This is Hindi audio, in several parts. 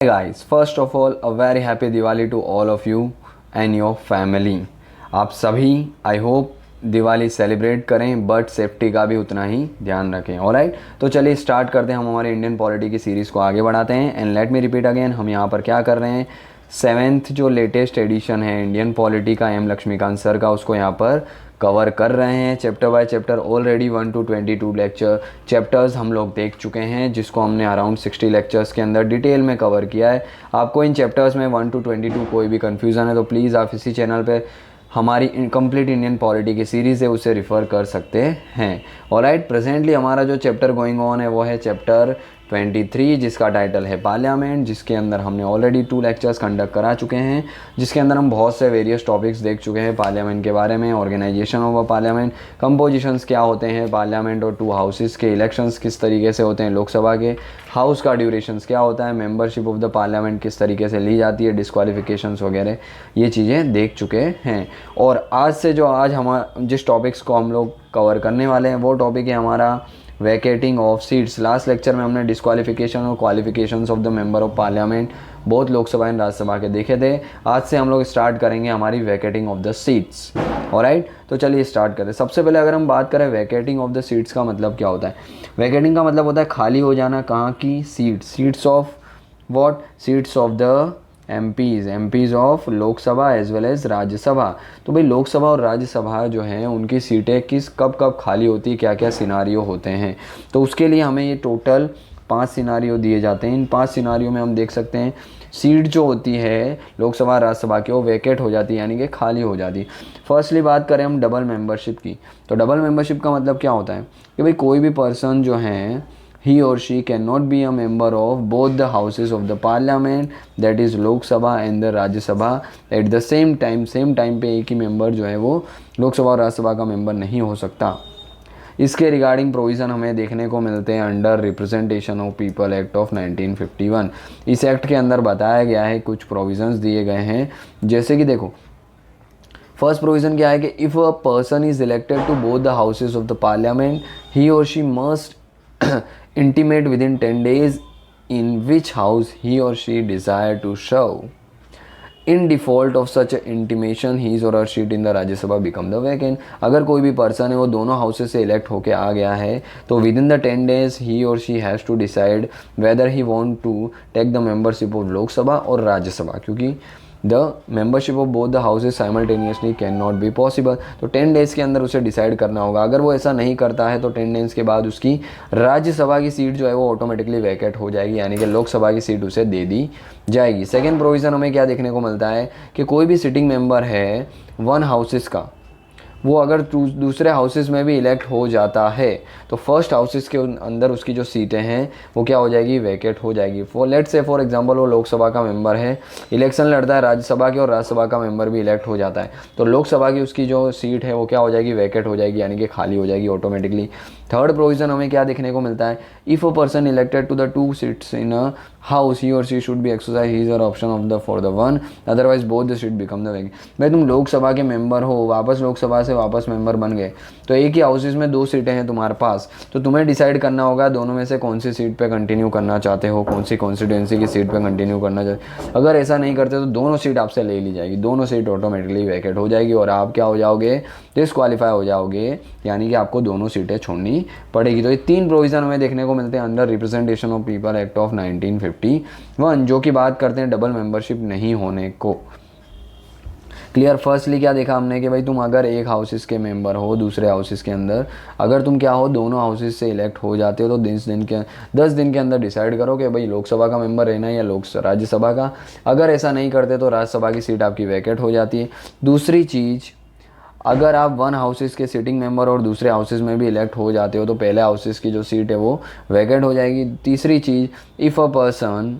Guys, first of all, a very happy Diwali to all of you and your family. आप सभी आई होप दिवाली सेलिब्रेट करें बट सेफ्टी का भी उतना ही ध्यान रखें। ऑलराइट, तो चलिए स्टार्ट करते हैं। हम हमारे इंडियन पॉलिटी की सीरीज़ को आगे बढ़ाते हैं। And let me repeat again, हम यहाँ पर क्या कर रहे हैं, 7th जो लेटेस्ट एडिशन है इंडियन पॉलिटी का एम लक्ष्मीकांत सर का, उसको यहाँ पर कवर कर रहे हैं chapter by chapter. Already 1 to 22 chapters हम लोग देख चुके हैं, जिसको हमने अराउंड 60 लेक्चर्स के अंदर डिटेल में कवर किया है। आपको इन चैप्टर्स में 1 to 22 कोई भी कन्फ्यूज़न है तो प्लीज़ आप इसी चैनल पे हमारी कंप्लीट इंडियन पॉलिटी की सीरीज़ है उसे रिफ़र कर सकते हैं। ऑलराइट, प्रेजेंटली हमारा जो चैप्टर गोइंग ऑन है वो है चैप्टर 23, जिसका टाइटल है पार्लियामेंट, जिसके अंदर हमने ऑलरेडी 2 लेक्चर्स कंडक्ट करा चुके हैं, जिसके अंदर हम बहुत से वेरियस टॉपिक्स देख चुके हैं पार्लियामेंट के बारे में। Organisation of a parliament, compositions क्या होते हैं पार्लियामेंट और 2 हाउसेस के, इलेक्शंस किस तरीके से होते हैं लोकसभा के, हाउस का ड्यूरेशंस क्या होता है, मेंबरशिप ऑफ द पार्लियामेंट किस तरीके से ली जाती है, डिस्क्वालिफिकेशंस वगैरह ये चीज़ें देख चुके हैं। और आज से जो आज हम जिस टॉपिक्स को हम लोग कवर करने वाले हैं वो टॉपिक है हमारा वैकेटिंग ऑफ सीट्स। लास्ट लेक्चर में हमने डिस्क्वालिफिकेशन और qualifications of the member of parliament बहुत लोकसभा एंड राज्यसभा के देखे थे। आज से हम लोग स्टार्ट करेंगे हमारी वैकेटिंग ऑफ द सीट्स। ऑलराइट, तो चलिए स्टार्ट करते हैं। सबसे पहले अगर हम बात करें वैकेटिंग ऑफ द सीट्स का मतलब क्या होता है। वैकेटिंग का मतलब होता है खाली हो जाना, कहाँ की, seats of what, seats of the MPs of Lok Sabha as well as Rajya Sabha. तो भाई लोकसभा और राज्यसभा जो हैं उनकी सीटें कब कब खाली होती है, क्या क्या सिनारियो होते हैं, तो उसके लिए हमें ये टोटल 5 सिनारियो दिए जाते हैं। इन 5 सिनारियो में हम देख सकते हैं सीट जो होती है लोकसभा राज्यसभा की वो वैकेट हो जाती है, यानी कि खाली हो जाती है। फर्स्टली बात करें हम डबल मेंबरशिप की, तो डबल मेंबरशिप का मतलब क्या होता है कि भाई कोई भी पर्सन जो है he or she cannot be a member of both the houses of the parliament, that is Lok Sabha and the Rajya Sabha at the same time पे एक ही मेंबर जो है वो लोकसभा और राज्यसभा का मेंबर नहीं हो सकता। इसके रिगार्डिंग प्रोविज़न हमें देखने को मिलते हैं under representation of people act of 1951। इस एक्ट के अंदर बताया गया है, कुछ प्रोविज़न्स दिए गए हैं, जैसे कि देखो फर्स्ट प्रोविज़न क्या है कि if a person is elected to both the houses of the parliament he or she must intimate within 10 days in which house he or she desire to serve. In default of such intimation his or her seat in the Rajya Sabha become the vacant. अगर कोई भी पर्सन है वो दोनों हाउसेस से इलेक्ट होके आ गया है तो with in the 10 days he or she has to decide whether he want to take the membership of लोक सभा और राज्य सभा, क्योंकि the membership of both the houses simultaneously can not be possible. तो 10 डेज़ के अंदर उसे डिसाइड करना होगा। अगर वो ऐसा नहीं करता है तो 10 डेज़ के बाद उसकी राज्यसभा की सीट जो है वो ऑटोमेटिकली वैकेट हो जाएगी, यानी कि लोकसभा की सीट उसे दे दी जाएगी। सेकेंड प्रोविज़न हमें क्या देखने को मिलता है कि कोई भी सिटिंग मेंबर है 1 हाउसेस का, वो अगर दूसरे हाउसेस में भी इलेक्ट हो जाता है तो फर्स्ट हाउसेस के अंदर उसकी जो सीटें हैं वो क्या हो जाएगी, वैकेट हो जाएगी। फॉर एग्जांपल वो लोकसभा का मेंबर है, इलेक्शन लड़ता है राज्यसभा की और राज्यसभा का मेंबर भी इलेक्ट हो जाता है, तो लोकसभा की उसकी जो सीट है वो क्या हो जाएगी, वैकेट हो जाएगी, यानी कि खाली हो जाएगी ऑटोमेटिकली। थर्ड प्रोविज़न हमें क्या देखने को मिलता है, if a person elected to the 2 seats in a house he or she should be exercise his or option of the for the 1, otherwise both the seat become the vacant. भाई तुम लोकसभा के मेंबर हो, वापस लोकसभा से वापस मेंबर बन गए, तो एक ही हाउसेज में 2 सीटें हैं तुम्हारे पास, तो तुम्हें डिसाइड करना होगा दोनों में से कौन सी सीट पे कंटिन्यू करना चाहते हो, कौन सी कॉन्स्टिट्यूंसी की सीट पे कंटिन्यू करना चाहते। अगर ऐसा नहीं करते तो दोनों सीट आपसे ले ली जाएगी, दोनों सीट ऑटोमेटिकली वैकेट हो जाएगी और आप क्या हो जाओगे, डिस्क्वालीफाई हो जाओगे, यानी कि आपको दोनों सीटें छोड़नी पड़ेगी। तो ये 3 प्रोविज़न हमें देखने को मिलते हैं under representation of people act of 1951, जो कि बात करते हैं डबल मेंबरशिप नहीं होने को। क्लियर। फर्स्टली क्या देखा हमने कि भाई तुम अगर एक हाउसेस के मेंबर हो दूसरे हाउसेस के अंदर, अगर तुम क्या हो दोनों हाउसेस से इलेक्ट हो जाते हो तो 10 दिन के अंदर डिसाइड करो कि भाई लोकसभा का मेंबर रहना है या राज्यसभा का। अगर ऐसा नहीं करते तो राज्यसभा की सीट आपकी वैकेट हो जाती है। दूसरी चीज़, अगर आप 1 हाउसेस के सिटिंग मेंबर और दूसरे हाउसेस में भी इलेक्ट हो जाते हो तो पहले हाउसेस की जो सीट है वो वैकेट हो जाएगी। तीसरी चीज़, इफ़ अ पर्सन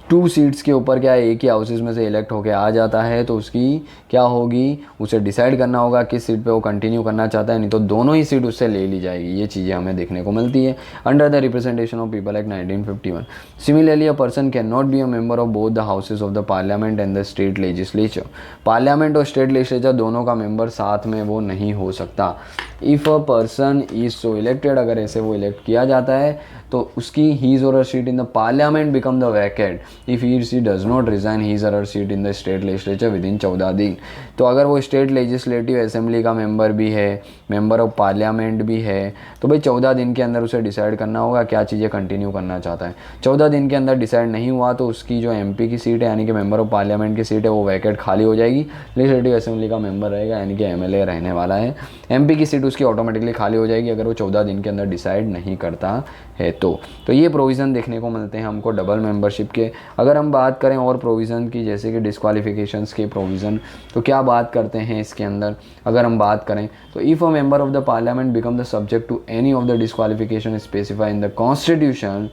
2 सीट्स के ऊपर क्या है एक ही हाउसेस में से इलेक्ट होकर आ जाता है तो उसकी क्या होगी, उसे डिसाइड करना होगा किस सीट पे वो कंटिन्यू करना चाहता है, नहीं तो दोनों ही सीट उससे ले ली जाएगी। ये चीज़ें हमें देखने को मिलती है under the representation of people act 1951। Similarly a person can not B a member of both the houses of the parliament and the state legislature. Parliament और स्टेट लेजिस्लेचर दोनों का मेंबर साथ में वो नहीं हो सकता। If a person is so elected, अगर ऐसे वो इलेक्ट किया जाता है तो उसकी his or her seat in the parliament become the vacant if he she does not resign his or her seat in the state legislature within 14 दिन। तो अगर वो स्टेट लेजिस्लेटिव असेंबली का मेंबर भी है, मेंबर ऑफ पार्लियामेंट भी है, तो भाई 14 दिन के अंदर उसे डिसाइड करना होगा क्या चीज़ें कंटिन्यू करना चाहता है। 14 दिन के अंदर डिसाइड नहीं हुआ तो उसकी जो एमपी की सीट है यानी कि मेंबर ऑफ पार्लियामेंट की सीट है वो वैकेट खाली हो जाएगी, लेजिस्लेटिव असेंबली का मेंबर रहेगा यानी कि एमएलए रहने वाला है, एमपी की सीट उसकी ऑटोमेटिकली खाली हो जाएगी अगर वो 14 दिन के अंदर डिसाइड नहीं करता है तो ये प्रोविज़न देखने को मिलते हैं हमको डबल मेंबरशिप के। अगर हम बात करें और प्रोविज़न की जैसे कि डिस्क्वालिफिकेशंस के प्रोविज़न, तो क्या बात करते हैं इसके अंदर, अगर हम बात करें तो if a member of the parliament become the subject to any of the disqualification specify in the constitution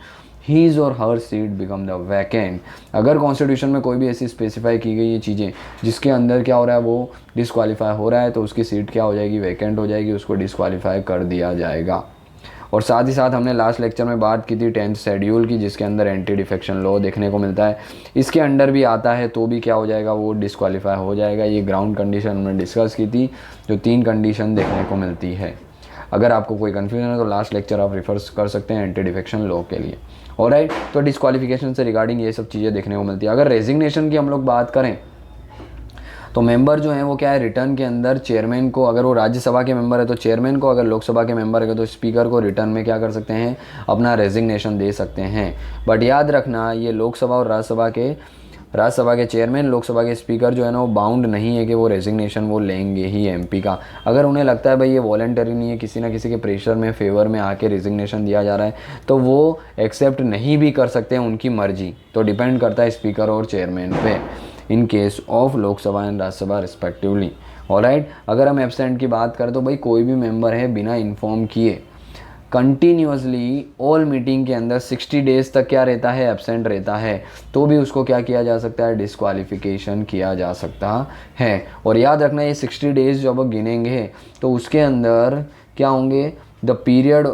his or her seat become the vacant. अगर कॉन्स्टिट्यूशन में कोई भी ऐसी स्पेसिफाई की गई ये चीज़ें जिसके अंदर क्या हो रहा है वो डिस्क्वालीफाई हो रहा है तो उसकी सीट क्या हो जाएगी, वैकेंट हो जाएगी, उसको डिस्क्वालीफाई कर दिया जाएगा। और साथ ही साथ हमने लास्ट लेक्चर में बात की थी 10th शेड्यूल की जिसके अंदर एंटी डिफेक्शन लॉ देखने को मिलता है, इसके अंडर भी आता है तो भी क्या हो जाएगा, वो डिस्क्वालीफाई हो जाएगा। ये ग्राउंड कंडीशन हमने डिस्कस की थी जो 3 कंडीशन देखने को मिलती है। अगर आपको कोई कन्फ्यूजन है तो लास्ट लेक्चर आप रिफर्स कर सकते हैं एंटी डिफेक्शन लॉ के लिए। ऑलराइट, तो डिस्क्वालिफिकेशन से रिगार्डिंग ये सब चीज़ें देखने को मिलती है। अगर रेजिग्नेशन की हम लोग बात करें तो मेंबर जो है वो क्या है, रिटर्न के अंदर चेयरमैन को, अगर वो राज्यसभा के मेंबर है तो चेयरमैन को, अगर लोकसभा के मेंबर है तो स्पीकर को रिटर्न में क्या कर सकते हैं, अपना रेजिग्नेशन दे सकते हैं। बट याद रखना ये लोकसभा और राज्यसभा के चेयरमैन, लोकसभा के स्पीकर जो है ना वो बाउंड नहीं है कि वो रेजिग्नेशन वो लेंगे ही एमपी का। अगर उन्हें लगता है भाई ये वॉलंटरी नहीं है, किसी ना किसी के प्रेशर में फेवर में आके रेजिग्नेशन दिया जा रहा है, तो वो एक्सेप्ट नहीं भी कर सकते हैं, उनकी मर्जी। तो डिपेंड करता है स्पीकर और चेयरमैन पे इन case of Lok Sabha and Rajya Sabha respectively. Alright, अगर हम एब्सेंट की बात करें तो भाई कोई भी मेंबर है बिना इन्फॉर्म किए कंटिन्यूसली ऑल मीटिंग के अंदर 60 डेज तक क्या रहता है, एब्सेंट रहता है, तो भी उसको क्या किया जा सकता है, डिस्क्वालिफिकेशन किया जा सकता है। और याद रखना ये 60 डेज जब गिनेंगे तो उसके अंदर क्या होंगे, द पीरियड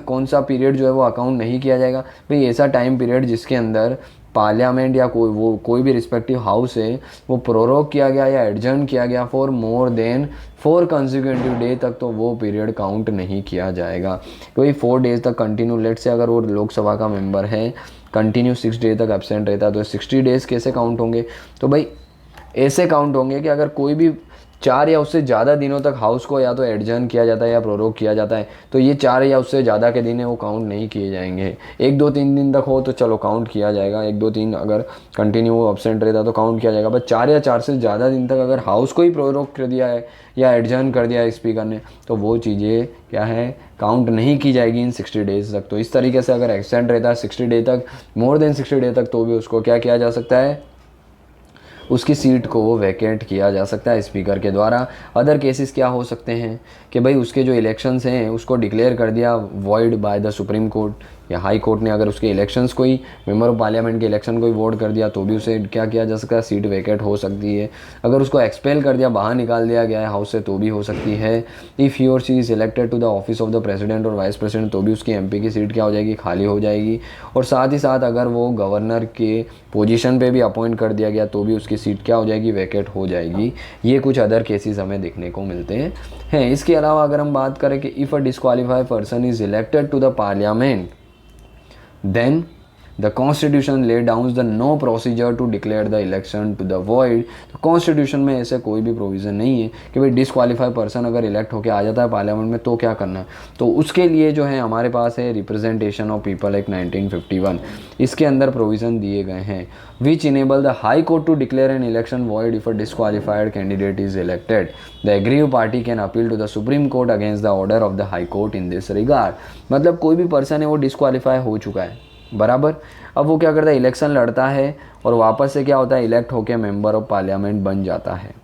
कौन सा पीरियड जो है वो अकाउंट नहीं किया जाएगा भाई, ऐसा टाइम पीरियड जिसके अंदर पार्लियामेंट या कोई भी रिस्पेक्टिव हाउस है वो प्रोरोग किया गया या एडजर्न किया गया for more than 4 consecutive day तक, तो वो पीरियड काउंट नहीं किया जाएगा। क्योंकि 4 डेज तक कंटिन्यू, लेट से अगर वो लोकसभा का मेंबर है कंटिन्यू 6 डे तक एब्सेंट रहता है तो 60 डेज कैसे काउंट होंगे, तो भाई ऐसे काउंट होंगे कि अगर कोई भी 4 या उससे ज़्यादा दिनों तक हाउस को या तो एडजर्न किया जाता है या प्रोरोग किया जाता है तो ये 4 या उससे ज़्यादा के दिन है वो काउंट नहीं किए जाएंगे। 1 2 3 दिन तक हो तो चलो काउंट किया जाएगा, 1 2 3 अगर कंटिन्यू वो एब्सेंट रहता तो काउंट किया जाएगा। बट 4 या 4 से ज़्यादा दिन तक अगर हाउस को ही प्रोरोग कर दिया है या एडजर्न कर दिया है स्पीकर ने तो वो चीज़ें क्या है, काउंट नहीं की जाएगी इन 60 डेज तक। तो इस तरीके से अगर एब्सेंट रहता है 60 डे तक, मोर देन 60 डे तक, तो भी उसको क्या किया जा सकता है, उसकी सीट को वैकेंट किया जा सकता है स्पीकर के द्वारा। अदर केसेस क्या हो सकते हैं कि भाई उसके जो इलेक्शंस हैं उसको डिक्लेयर कर दिया void by the supreme court या हाई कोर्ट ने, अगर उसके इलेक्शंस को ही मेंबर ऑफ पार्लियामेंट के इलेक्शन को ही वोट कर दिया तो भी उसे क्या किया जा सकता है, सीट वैकेंट हो सकती है। अगर उसको एक्सपेल कर दिया, बाहर निकाल दिया गया है हाउस से, तो भी हो सकती है। If he or she is elected to the office of the president or vice president तो भी उसकी एमपी की सीट क्या हो जाएगी, खाली हो जाएगी। और साथ ही साथ अगर वो गवर्नर के पोजीशन पे भी अपॉइंट कर दिया गया तो भी उसकी सीट क्या हो जाएगी, वैकेंट हो जाएगी। ये कुछ अदर केसेस हमें देखने को मिलते हैं। इसके अलावा अगर हम बात करें कि if a disqualified person is elected to the parliament then the constitution lay down the no procedure to declare the election to the void। तो कॉन्स्टिट्यूशन में ऐसे कोई भी प्रोविज़न नहीं है कि भाई डिस्क्वालीफाइड पर्सन अगर इलेक्ट होकर आ जाता है पार्लियामेंट में तो क्या करना है। तो उसके लिए जो है हमारे पास है रिप्रेजेंटेशन ऑफ पीपल एक्ट 1951, इसके अंदर प्रोविज़न दिए गए हैं which enable the high court to declare an election void if a disqualified candidate is elected। The aggrieved party can appeal to the Supreme Court against the order of the High Court in this regard। मतलब कोई भी पर्सन है वो डिस्क्वालीफाई हो चुका है बराबर, अब वो क्या करता है, इलेक्शन लड़ता है और वापस से क्या होता है, इलेक्ट होकर मेंबर ऑफ पार्लियामेंट बन जाता है।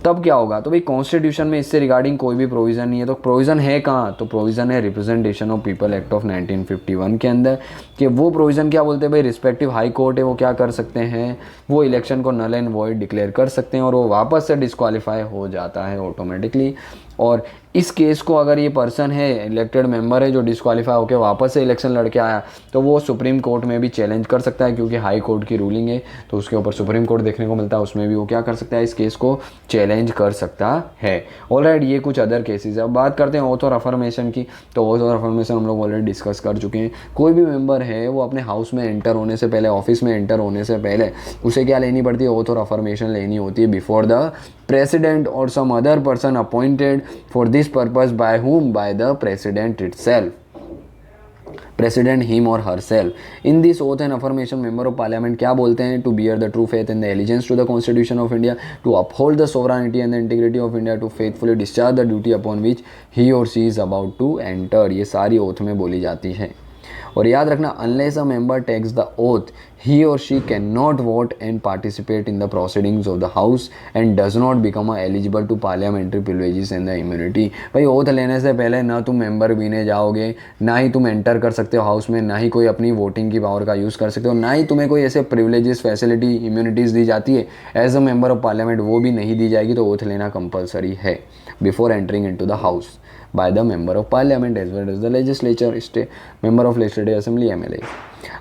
तब क्या होगा, तो भाई कॉन्स्टिट्यूशन में इससे रिगार्डिंग कोई भी प्रोविज़न नहीं है। तो प्रोविज़न है कहाँ, तो प्रोविज़न है representation of people act of 1951 के अंदर, कि वो प्रोविज़न क्या बोलते हैं भाई, रिस्पेक्टिव हाई कोर्ट है वो क्या कर सकते हैं, वो इलेक्शन को नल एंड वॉइड डिक्लेयर कर सकते हैं और वो वापस से डिस्क्वालीफाई हो जाता है ऑटोमेटिकली। और इस केस को अगर ये पर्सन है, इलेक्टेड मेंबर है जो डिस्क्वालीफाई होकर वापस से इलेक्शन लड़के आया, तो वो सुप्रीम कोर्ट में भी चैलेंज कर सकता है, क्योंकि हाई कोर्ट की रूलिंग है तो उसके ऊपर सुप्रीम कोर्ट देखने को मिलता है, उसमें भी वो क्या कर सकता है, इस केस को चैलेंज कर सकता है। ऑलराइट, ये कुछ अदर केसेस है। अब बात करते हैं ओथ और अफर्मेशन की। तो ओथ और अफर्मेशन हम लोग ऑलरेडी डिस्कस कर चुके हैं। कोई भी मेंबर है वो अपने हाउस में एंटर होने से पहले, ऑफिस में एंटर होने से पहले उसे क्या लेनी पड़ती है, ओथ और अफर्मेशन लेनी होती है before the president or some other person appointed for this purpose by whom, by the president itself, president him or herself. In this oath and affirmation member of parliament क्या बोलते हैं, to bear the true faith and the allegiance to the constitution of India, to uphold the sovereignty and the integrity of India, to faithfully discharge the duty upon which he or she is about to enter. ये सारी ओथ में बोली जाती है। और याद रखना, unless a member takes the oath he or she can not vote and participate in the proceedings of the house and does not become eligible to parliamentary privileges and the immunity. भाई ओथ लेने से पहले ना तुम मेंबर बीने जाओगे, ना ही तुम एंटर कर सकते हो हाउस में, ना ही कोई अपनी वोटिंग की पावर का यूज़ कर सकते हो, ना ही तुम्हें कोई ऐसे प्रिविलेजेस, फैसिलिटी, इम्यूनिटीज़ दी जाती है as a member of parliament, वो भी नहीं दी जाएगी। तो ओथ लेना कंपलसरी है before entering into the house by the member of parliament as well as the legislature, member of legislative assembly, MLA.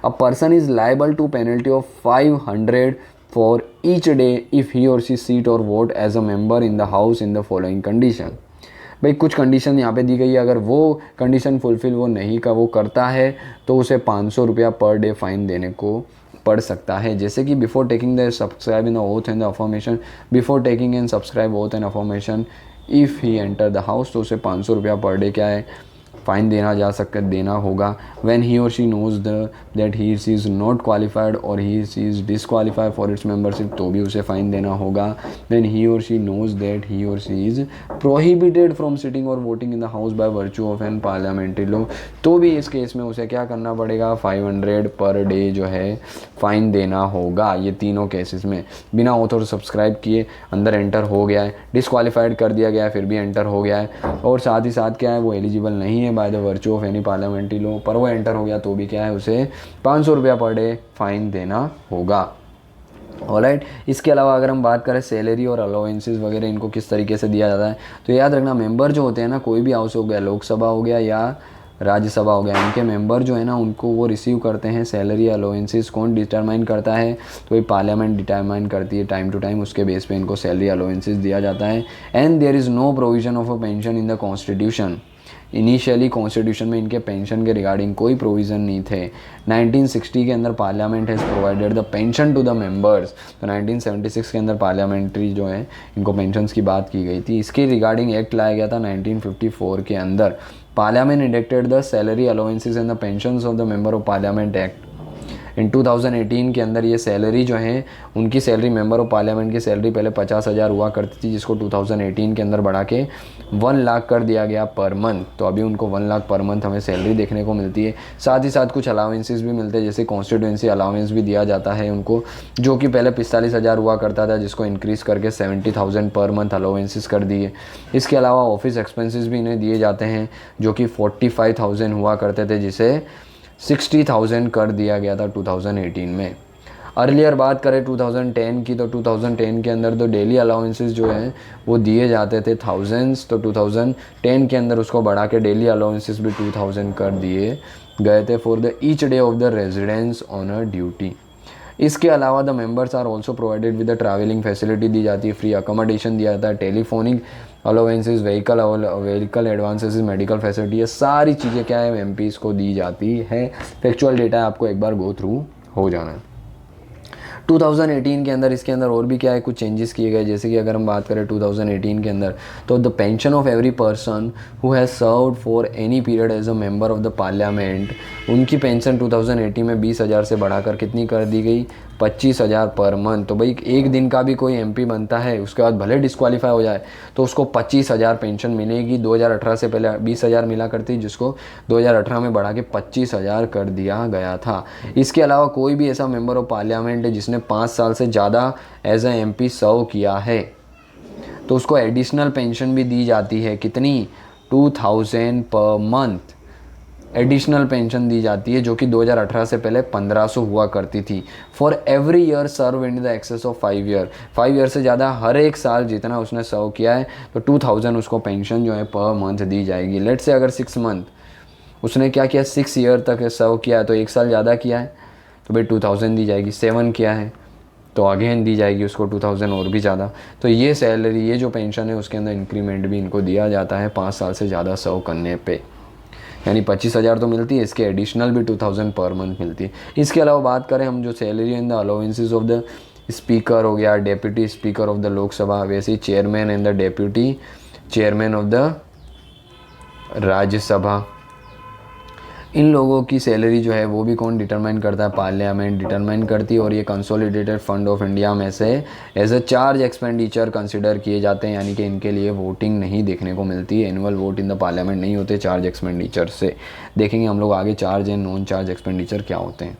A person is liable to penalty of 500 for each day if he or she sit or vote as a member in the house in the following condition. भाई कुछ कंडीशन यहाँ पे दी गई है, अगर वो कंडीशन फुलफिल वो नहीं का वो करता है तो उसे 500 रुपया पर डे फाइन देने को पड़ सकता है। जैसे कि before taking the subscribe in the oath and the affirmation, before taking and subscribe oath and affirmation if he enter the house, तो उसे 500 रुपया पर डे क्या है, फाइन देना होगा। When he or she knows that he she is not qualified or he she is disqualified for its membership, तो भी उसे फाइन देना होगा। When he or she knows that he or she is prohibited from sitting or voting in the house by virtue of an parliamentary law, तो भी इस केस में उसे क्या करना पड़ेगा, 500 पर डे जो है फाइन देना होगा। ये तीनों केसेस में बिना ऑथर सब्सक्राइब किए अंदर एंटर हो गया है, डिसक्वालीफाइड कर दिया गया है फिर भी एंटर हो गया है, और साथ ही साथ क्या है, वो एलिजिबल नहीं है by the virtue of any parliamentary law, पर वो एंटर हो गया तो भी क्या है, उसे 500 रुपया पर डे फाइन देना होगा। ऑलराइट, इसके अलावा अगर हम बात करें सैलरी और अलाउंसेस वगैरह इनको किस तरीके से दिया जाता है, तो याद रखना मेंबर जो होते हैं ना, कोई भी हाउस हो गया, लोकसभा हो गया या राज्यसभा हो गया, इनके मेंबर जो है ना उनको वो रिसीव करते हैं सैलरी अलाउंसेस। कौन डिटरमाइन करता है, तो ये पार्लियामेंट डिटरमाइन करती है टाइम टू टाइम, उसके बेस पे इनको सैलरी अलाउंसेस दिया जाता है। And there is no provision of a pension in the constitution. Initially constitution में इनके पेंशन के रिगार्डिंग कोई प्रोविज़न नहीं थे। 1960 के अंदर parliament has provided the pension to the members, तो 1976 के अंदर पार्लियामेंट्री जो है इनको पेंशन्स की बात की गई थी। इसके रिगार्डिंग एक्ट लाया गया था 1954 के अंदर। Parliament enacted the salary allowances and the pensions of the member of parliament act. In 2018 के अंदर ये सैलरी जो है उनकी सैलरी, मेंबर ऑफ पार्लियामेंट की सैलरी पहले 50,000 हुआ करती थी, जिसको 2018 के अंदर बढ़ा के 1 लाख कर दिया गया पर मंथ। तो अभी उनको 1 लाख पर मंथ हमें सैलरी देखने को मिलती है। साथ ही साथ कुछ अलाउंसेस भी मिलते हैं, जैसे कॉन्स्टिट्यूंसी अलाउंस भी दिया जाता है उनको, जो कि पहले 45,000 हुआ करता था, जिसको इंक्रीज़ करके 70,000 पर मंथ अलाउंसेस कर दिए। इसके अलावा ऑफिस एक्सपेंसेस भी इन्हें दिए जाते हैं, जो कि 45,000 हुआ करते थे, जिसे 60,000 कर दिया गया था 2018 में। अर्लियर बात करें 2010 की, तो 2010 के अंदर तो डेली अलाउंसेस जो हैं वो दिए जाते थे थाउजेंड्स, तो 2010 के अंदर उसको बढ़ा के डेली अलाउंसेस भी 2000 कर दिए गए थे for the each day of the residence on a duty. इसके अलावा the members are also provided with the travelling facility दी जाती है, फ्री अकोमोडेशन दिया जाता है, telephonic allowances, vehicle advances, medical facility, ये सारी चीज़ें क्या है एमपीज़ को दी जाती है। फैक्चुअल डेटा आपको एक बार गो थ्रू हो जाना है। 2018 के अंदर इसके अंदर और भी क्या है, कुछ चेंजेस किए गए। जैसे कि अगर हम बात करें 2018 के अंदर, तो the pension of every person who has served for any period as a member of the parliament, उनकी पेंशन 2018 में 20,000 से बढ़ाकर कितनी कर दी गई, 25,000 पर मंथ। तो भाई एक दिन का भी कोई एमपी बनता है, उसके बाद भले डिस्क्वालीफाई हो जाए तो उसको 25,000 पेंशन मिलेगी। 2018 से पहले 20,000 मिला करती, जिसको 2018 में बढ़ा के 25,000 कर दिया गया था। इसके अलावा कोई भी ऐसा मेंबर ऑफ पार्लियामेंट है जिसने 5 साल से ज़्यादा एज ए एमपी सर्व किया है, तो उसको एडिशनल पेंशन भी दी जाती है। कितनी, 2,000 पर मंथ एडिशनल पेंशन दी जाती है जो कि 2018 से पहले 1500 हुआ करती थी for every year serve in the excess of 5 year. 5 year से ज़्यादा हर एक साल जितना उसने सर्व किया है तो 2000 उसको पेंशन जो है पर मंथ दी जाएगी। लेट्स से अगर 6 मंथ उसने क्या किया, 6 ईयर तक सर्व किया है तो एक साल ज़्यादा किया है तो भाई 2000 दी जाएगी। 7 किया है तो अगेन दी जाएगी उसको 2000 और भी ज़्यादा। तो ये सैलरी, ये जो पेंशन है उसके अंदर इंक्रीमेंट भी इनको दिया जाता है 5 साल से ज़्यादा सर्व करने पे, यानी 25,000 तो मिलती है, इसके एडिशनल भी 2000 पर मंथ मिलती है। इसके अलावा बात करें हम जो salary and the allowances of the speaker हो गया, deputy speaker of the Lok Sabha, वैसे ही chairman and the deputy chairman of the Rajya Sabha, इन लोगों की सैलरी जो है वो भी कौन डिटरमाइन करता है, पार्लियामेंट डिटरमाइन करती है। और ये कंसोलिडेटेड फंड ऑफ इंडिया में से as a charge expenditure consider किए जाते हैं, यानी कि इनके लिए वोटिंग नहीं देखने को मिलती है, annual vote in the parliament नहीं होते चार्ज एक्सपेंडिचर से। देखेंगे हम लोग आगे charge and non charge expenditure क्या होते हैं।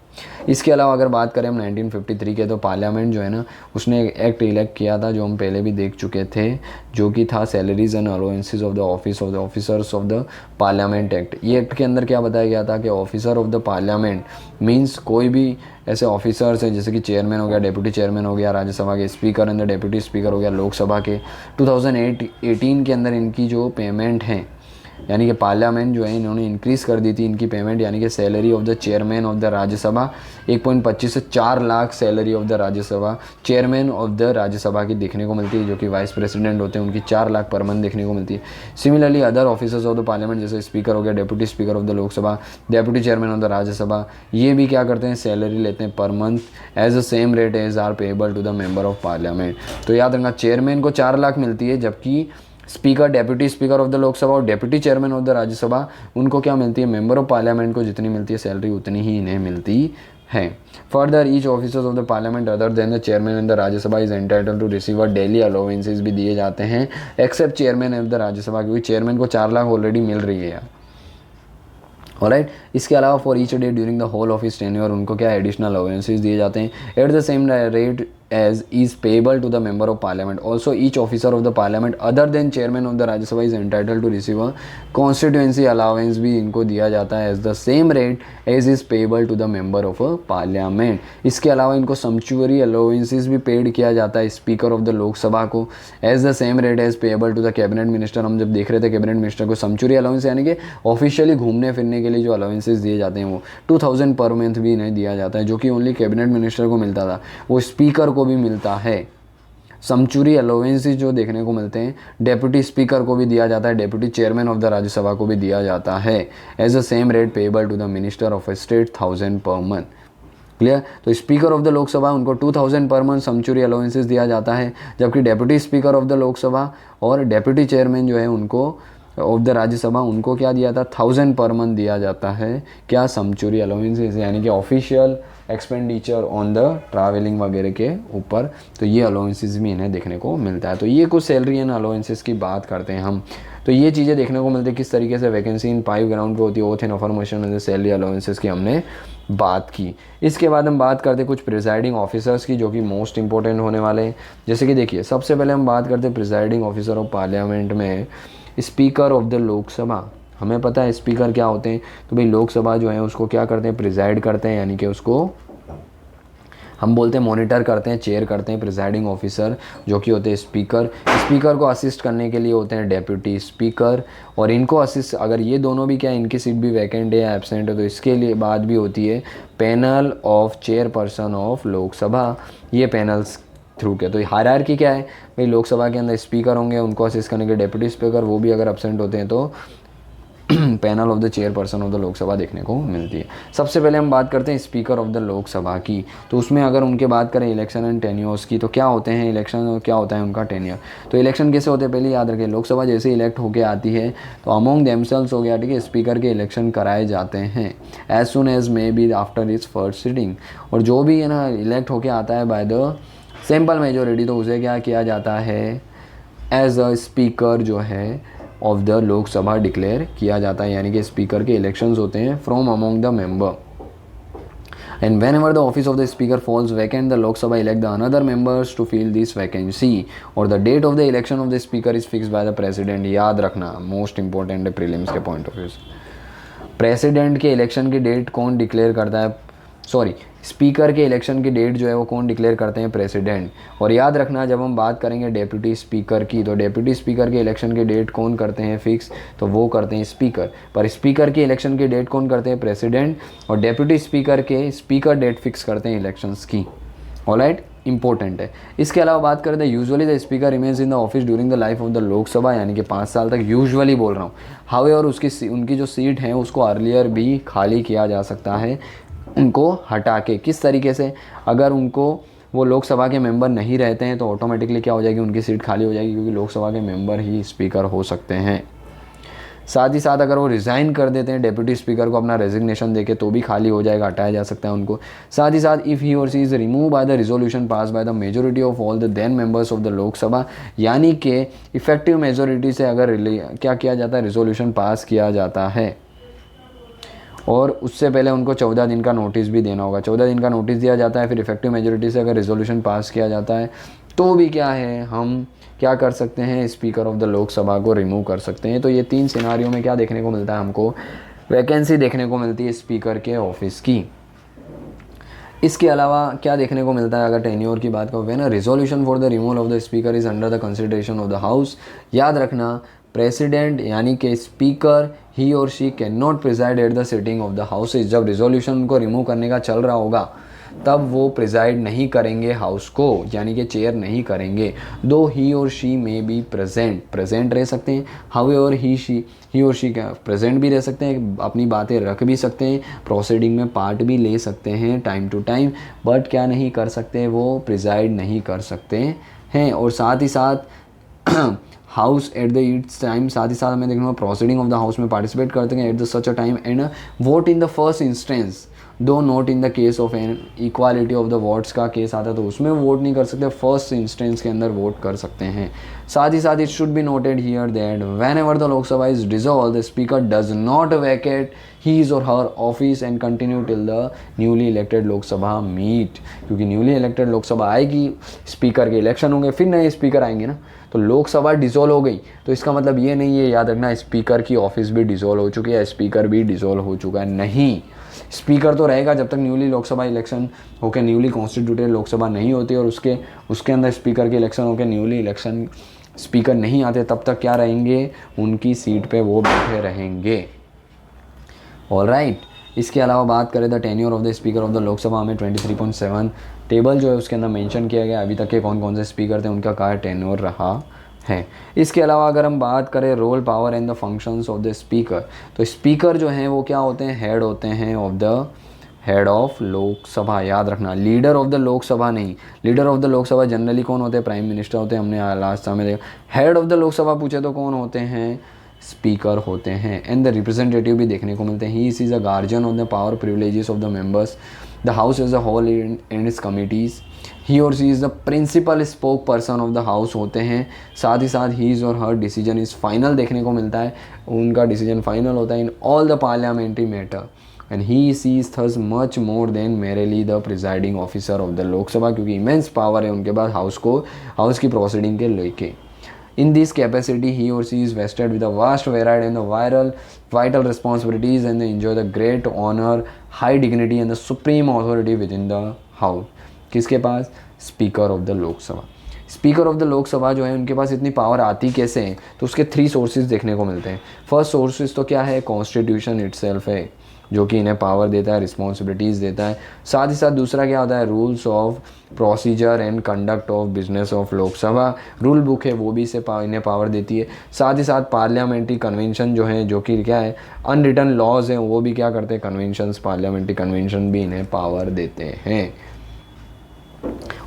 इसके अलावा अगर बात करें हम 1953 के, तो पार्लियामेंट जो है ना उसने एक एक्ट इलेक्ट किया था जो हम पहले भी देख चुके थे, जो कि था salaries and allowances of the office of the officers of the parliament act. ये एक्ट के अंदर क्या बताया गया था कि officer of the parliament means कोई भी ऐसे ऑफिसर्स हैं जैसे कि चेयरमैन हो गया, डेप्यूटी चेयरमैन हो गया राज्यसभा के, speaker and the deputy speaker हो गया लोकसभा के। 2018 के अंदर इनकी जो पेमेंट है, यानी कि पार्लियामेंट जो है इन्होंने इंक्रीज़ कर दी थी इनकी पेमेंट, यानी कि salary of the chairman of the Rajya Sabha 1.25 से 4 lakh salary of the Rajya Sabha chairman of the Rajya Sabha की देखने को मिलती है, जो कि वाइस प्रेसिडेंट होते हैं उनकी 4 लाख पर मंथ देखने को मिलती है। Similarly other officers of the parliament जैसे स्पीकर हो गया, deputy speaker of the Lok Sabha, deputy chairman of the Rajya Sabha, ये भी क्या करते हैं, सैलरी लेते हैं per month as the same rate as are payable to the member of parliament. तो याद रखना चेयरमैन को 4 लाख मिलती है, जबकि speaker, deputy speaker of the Lok Sabha और deputy chairman of the Rajya Sabha उनको क्या मिलती है, मेंबर ऑफ पार्लियामेंट को जितनी मिलती है सैलरी उतनी ही इन्हें मिलती है। Further each officers of the parliament other than the chairman in the Rajya Sabha is entitled to receive daily allowances भी दिए जाते हैं except chairman of the Rajya Sabha, क्योंकि चेयरमैन को 4 लाख ऑलरेडी मिल रही है यार। ऑलराइट, इसके अलावा for each day during the whole of his tenure उनको क्या एडिशनल अलाउंसेस दिए जाते हैं at the same rate as is payable to the member of parliament. Also each officer of the parliament other than chairman of the Rajya Sabha is entitled to receive a constituency allowance भी इनको दिया जाता है as the same rate as is payable to the member of a parliament. इसके अलावा इनको sumptuary allowances भी पेड किया जाता है स्पीकर ऑफ द लोकसभा को as the same rate as payable to the cabinet minister। हम जब देख रहे थे कैबिनेट मिनिस्टर को sumptuary allowance यानी कि ऑफिशियली घूमने फिरने के लिए जो अलाउंसेस दिए जाते हैं वो 2000 पर मंथ भी इन्हें दिया जाता है, जो कि ओनली कैबिनेट मिनिस्टर को मिलता था, वो स्पीकर को भी मिलता है। सम्चुरी अलाउंसेस जो देखने को मिलते हैं डेप्यूटी स्पीकर को भी दिया जाता है, deputy chairman of the Rajya Sabha को भी दिया जाता है as the same rate payable to the minister of state 1000 per month. Clear? तो स्पीकर ऑफ द लोकसभा उनको 2000 पर मंथ सम्चुरी अलाउंसेस दिया जाता है, जबकि deputy speaker of the Lok Sabha और डेप्यूटी चेयरमैन जो है उनको ऑफ द राज्यसभा उनको क्या दिया था, 1000 पर मंथ दिया जाता है, क्या सम्चुरी अलाउंसेस, यानी कि official expenditure on the travelling वगैरह के ऊपर। तो ये अलाउंसेस भी इन्हें देखने को मिलता है। तो ये कुछ सैलरी एंड अलाउंसेस की बात करते हैं हम। तो ये चीज़ें देखने को मिलती है किस तरीके से वैकेंसी इन 5 ग्राउंड पे होती है, oath and affirmation and salary allowances की हमने बात की। इसके बाद हम बात करते हैं कुछ प्रिजाइडिंग ऑफिसर्स की, जो कि मोस्ट इंपॉर्टेंट होने वाले हैं। जैसे कि देखिए सबसे पहले हम बात करते हैं प्रिजाइडिंग ऑफिसर ऑफ पार्लियामेंट में स्पीकर ऑफ द लोकसभा। हमें पता है स्पीकर क्या होते हैं, तो भाई लोकसभा जो है उसको क्या करते हैं, प्रिजाइड करते हैं, यानी कि उसको हम बोलते हैं मॉनिटर करते हैं, चेयर करते हैं प्रिजाइडिंग ऑफिसर, जो कि होते हैं स्पीकर। स्पीकर को असिस्ट करने के लिए होते हैं डेप्यूटी स्पीकर, और इनको असिस्ट अगर ये दोनों भी क्या इनकी सीट भी वैकेंट है या एब्सेंट है तो इसके लिए बाद भी होती है panel of chairperson of Lok Sabha. ये पैनल्स थ्रू के, तो हायरार्की क्या है भाई, लोकसभा के अंदर स्पीकर होंगे, उनको असिस्ट करने के डेप्यूटी स्पीकर, वो भी अगर एब्सेंट होते हैं तो panel of the chairperson of the Lok Sabha देखने को मिलती है। सबसे पहले हम बात करते हैं स्पीकर ऑफ द लोकसभा की। तो उसमें अगर उनके बात करें इलेक्शन एंड टेन्योर्स की, तो क्या होते हैं इलेक्शन और क्या होता है उनका टेन्योर। तो इलेक्शन कैसे होते हैं पहले याद रखें, लोकसभा जैसे इलेक्ट होकर आती है तो अमोंग देमसेल्व्स हो गया, ठीक है, स्पीकर के इलेक्शन कराए जाते हैं as soon as may be after its first sitting. और जो भी है ना इलेक्ट होकर आता है बाय द सिंपल मेजोरिटी, तो उसे क्या किया जाता है एज अ स्पीकर जो है ऑफ द लोकसभा डिक्लेयर किया जाता है, यानी कि स्पीकर के इलेक्शंस होते हैं from among the member. And whenever the office of the speaker falls vacant the Lok Sabha elect the another members to fill this vacancy, और the date of the election of the speaker is fixed by the president. याद रखना मोस्ट इंपॉर्टेंट है प्रीलिम्स के पॉइंट ऑफ व्यू से। प्रेसिडेंट के इलेक्शन की डेट कौन डिक्लेयर करता है, सॉरी, स्पीकर के इलेक्शन की डेट जो है वो कौन डिक्लेयर करते हैं, प्रेसिडेंट। और याद रखना जब हम बात करेंगे डेप्यूटी स्पीकर की, तो डेप्यूटी स्पीकर के इलेक्शन की डेट कौन करते हैं फिक्स, तो वो करते हैं स्पीकर। पर स्पीकर की इलेक्शन की डेट कौन करते हैं, प्रेसिडेंट। और डेप्यूटी स्पीकर के स्पीकर डेट फिक्स करते हैं इलेक्शंस की। ऑलराइट, इंपॉर्टेंट है। इसके अलावा बात करें तो usually the speaker remains in the office during the life of the Lok Sabha, यानी कि 5 साल तक यूजुअली बोल रहा हूँ। हाउएवर उनकी जो सीट है उसको अर्लियर भी खाली किया जा सकता है, उनको हटा के। किस तरीके से, अगर उनको वो लोकसभा के मेंबर नहीं रहते हैं तो ऑटोमेटिकली क्या हो जाएगी, उनकी सीट खाली हो जाएगी, क्योंकि लोकसभा के मेंबर ही स्पीकर हो सकते हैं। साथ ही साथ अगर वो रिज़ाइन कर देते हैं डेप्यूटी स्पीकर को अपना रेजिग्नेशन देके, तो भी खाली हो जाएगा, हटाया जा सकता है उनको। साथ ही साथ if he or she is remove by the resolution pass by the majority of all the then members of the Lok Sabha, यानी कि इफेक्टिव मेजोरिटी से अगर क्या किया जाता है, रिजोल्यूशन पास किया जाता है, और उससे पहले उनको 14 दिन का नोटिस भी देना होगा। 14 दिन का नोटिस दिया जाता है, फिर इफेक्टिव मेजोरिटी से अगर रिजोल्यूशन पास किया जाता है तो भी क्या है, हम क्या कर सकते हैं, स्पीकर ऑफ द लोकसभा को रिमूव कर सकते हैं। तो ये 3 सिनारियों में क्या देखने को मिलता है, हमको वैकेंसी देखने को मिलती है स्पीकर के ऑफिस की। इसके अलावा क्या देखने को मिलता है, अगर टेन्योर की बात करो, when a resolution for the removal of the speaker is under the consideration of the house, याद रखना प्रेसिडेंट यानी कि speaker he or she can not preside at the sitting of the houses. जब रिजोल्यूशन को रिमूव करने का चल रहा होगा तब वो प्रिजाइड नहीं करेंगे हाउस को, यानी कि चेयर नहीं करेंगे। दो ही और शी में बी प्रेजेंट रह सकते हैं, हाउएवर ही और शी क्या प्रेजेंट भी रह सकते हैं, अपनी बातें रख भी सकते हैं, प्रोसीडिंग में पार्ट भी ले सकते हैं टाइम टू टाइम, बट क्या नहीं कर सकते, वो प्रिजाइड नहीं कर सकते हैं। और साथ ही साथ house at the its time, साथ ही साथ हमें देखना प्रोसीडिंग ऑफ द हाउस में पार्टिसिपेट करते हैं at the such a time and vote in the first instance, though not in the case of an equality of the votes का केस आता है तो उसमें वोट नहीं कर सकते, फर्स्ट इंस्टेंस के अंदर वोट कर सकते हैं। साथ ही साथ it should be noted here that whenever the Lok Sabha is dissolve the speaker does not vacate his or her office and continue till the newly elected Lok Sabha meet, क्योंकि न्यूली इलेक्टेड लोकसभा आएगी, स्पीकर के इलेक्शन होंगे, फिर नए स्पीकर आएंगे ना, तो लोकसभा डिसॉल्व हो गई तो इसका मतलब ये नहीं है, याद रखना स्पीकर की ऑफिस भी डिसॉल्व हो चुकी है, स्पीकर भी डिसॉल्व हो चुका है, नहीं, स्पीकर तो रहेगा जब तक न्यूली लोकसभा इलेक्शन होकर न्यूली कॉन्स्टिट्यूटेड लोकसभा नहीं होती और उसके अंदर स्पीकर के इलेक्शन होकर न्यूली इलेक्शन स्पीकर नहीं आते, तब तक क्या रहेंगे, उनकी सीट पे वो बैठे रहेंगे। ऑलराइट, इसके अलावा बात करें the tenure of the speaker of the Lok Sabha में 23.7 टेबल जो है उसके अंदर मेंशन किया गया अभी तक के कौन कौन से स्पीकर थे, उनका क्या टेन्योर रहा है। इसके अलावा अगर हम बात करें role, power and the functions of the speaker, तो स्पीकर जो हैं वो क्या होते हैं, हेड होते हैं of the head of Lok Sabha. याद रखना लीडर ऑफ द लोकसभा नहीं, leader of the Lok Sabha generally कौन होते हैं, प्राइम मिनिस्टर होते हैं, हमने लास्ट समय देखा। हेड ऑफ द लोकसभा पूछे तो कौन होते हैं, स्पीकर होते हैं। एंड द रिप्रेजेंटेटिव भी देखने को मिलते हैं, he is a guardian of the power privileges of the members, the house is a whole and its committees, he or she is the principal spoke person of the house होते हैं। साथ ही साथ his or her decision is final देखने को मिलता है, उनका डिसीजन फाइनल होता है in all the parliamentary matter, and he sees thus much more than merely the presiding officer of the Lok Sabha, क्योंकि इमेंस पावर है उनके पास हाउस की प्रोसीडिंग के लेके। In this capacity, he or she is vested with a vast variety and the vital responsibilities and they enjoy the great honor, high dignity and the supreme authority within the house. किसके पास, speaker of the Lok Sabha. Speaker of the Lok Sabha जो है उनके पास इतनी पावर आती कैसे है, तो उसके 3 सोर्सेज देखने को मिलते हैं। फर्स्ट सोर्सेज तो क्या है, कॉन्स्टिट्यूशन इटसेल्फ है जो कि इन्हें पावर देता है, रिस्पॉन्सिबिलिटीज़ देता है। साथ ही साथ दूसरा क्या होता है, rules of procedure and conduct of business of Lok Sabha, rule book है वो भी इन्हें पावर देती है। साथ ही साथ पार्लियामेंट्री कन्वेंशन जो है, जो कि क्या है, अनरिटन लॉज हैं, वो भी क्या करते हैं, कन्वेंशंस, पार्लियामेंट्री कन्वेंशन भी इन्हें पावर देते हैं।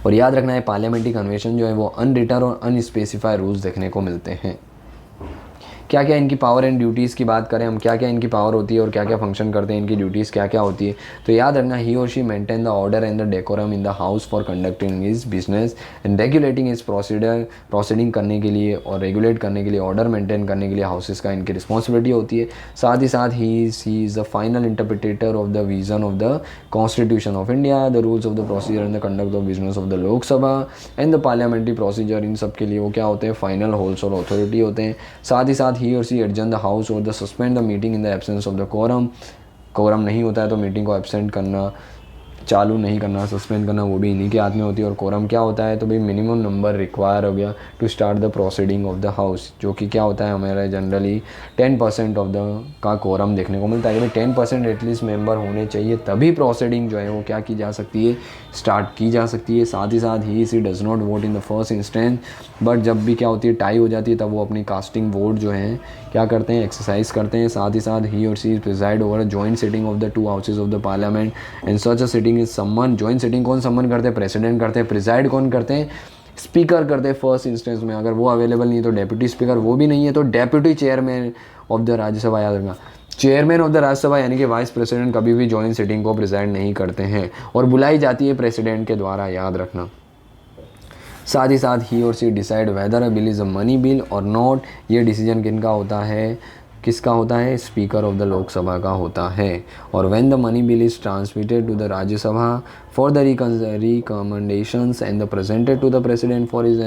और याद रखना है पार्लियामेंट्री कन्वेंशन जो है वो अनरिटन और अनस्पेसिफाई रूल्स देखने को मिलते हैं। क्या क्या इनकी पावर एंड ड्यूटीज़ की बात करें हम, क्या क्या इनकी पावर होती है और क्या क्या फंक्शन करते हैं, इनकी ड्यूटीज़ क्या क्या होती है, तो याद रखना ही or she maintain the order and the decorum in the house for conducting his business and regulating his proceeding करने के लिए और रेगुलेट करने के लिए, ऑर्डर मेंटेन करने के लिए हाउसेस का इनकी रिस्पॉन्सिबिलिटी होती है। साथ ही साथ he is the final interpreter of the vision of the constitution of India, the rules of the procedure and the conduct of business of the Lok Sabha and the parliamentary procedure, इन सब के लिए वो क्या होते हैं, फाइनल होल्सोल अथॉरिटी होते हैं। साथ ही साथ he or she adjourn the house or the suspend the meeting in the absence of the quorum. Quorum नहीं होता है तो मीटिंग को एब्सेंट करना, चालू नहीं करना, सस्पेंड करना, वो भी इन्हीं के हाथ में होती है। और कोरम क्या होता है, तो भाई मिनिमम नंबर रिक्वायर हो गया to start the proceeding of the house, जो कि क्या होता है हमारा जनरली 10% ऑफ द का कोरम देखने को मिलता है कि भाई 10% एटलीस्ट मेंबर होने चाहिए, तभी प्रोसीडिंग जो है वो क्या की जा सकती है, स्टार्ट की जा सकती है। साथ ही साथ he she does not vote in the first instance, but जब भी क्या होती है टाई हो जाती है तब वो अपनी कास्टिंग वोट जो है क्या करते हैं, एक्सरसाइज करते हैं। साथ ही साथ he or she preside over a joint sitting of the 2 houses of the parliament and such a sitting is summon. Joint sitting कौन समवन करते हैं, प्रेसिडेंट करते हैं। प्रिजाइड कौन करते हैं, स्पीकर करते हैं फर्स्ट इंस्टेंस में। अगर वो अवेलेबल नहीं है तो डेप्यूटी स्पीकर, वो भी नहीं है तो deputy chairman of the Rajya Sabha, याद रखना चेयरमैन ऑफ द राज्यसभा यानी कि वाइस प्रेसिडेंट कभी भी जॉइंट सिटिंग को प्रिजाइड नहीं करते हैं और बुलाई जाती है प्रेसिडेंट के द्वारा, याद रखना। साथ ही साथ he or she decide whether a bill is a money bill or not. ये डिसीजन किनका होता है, किसका होता है, स्पीकर ऑफ द लोकसभा का होता है। और when the money bill is transmitted to the Rajya Sabha for the recommendations and the presented to the president for his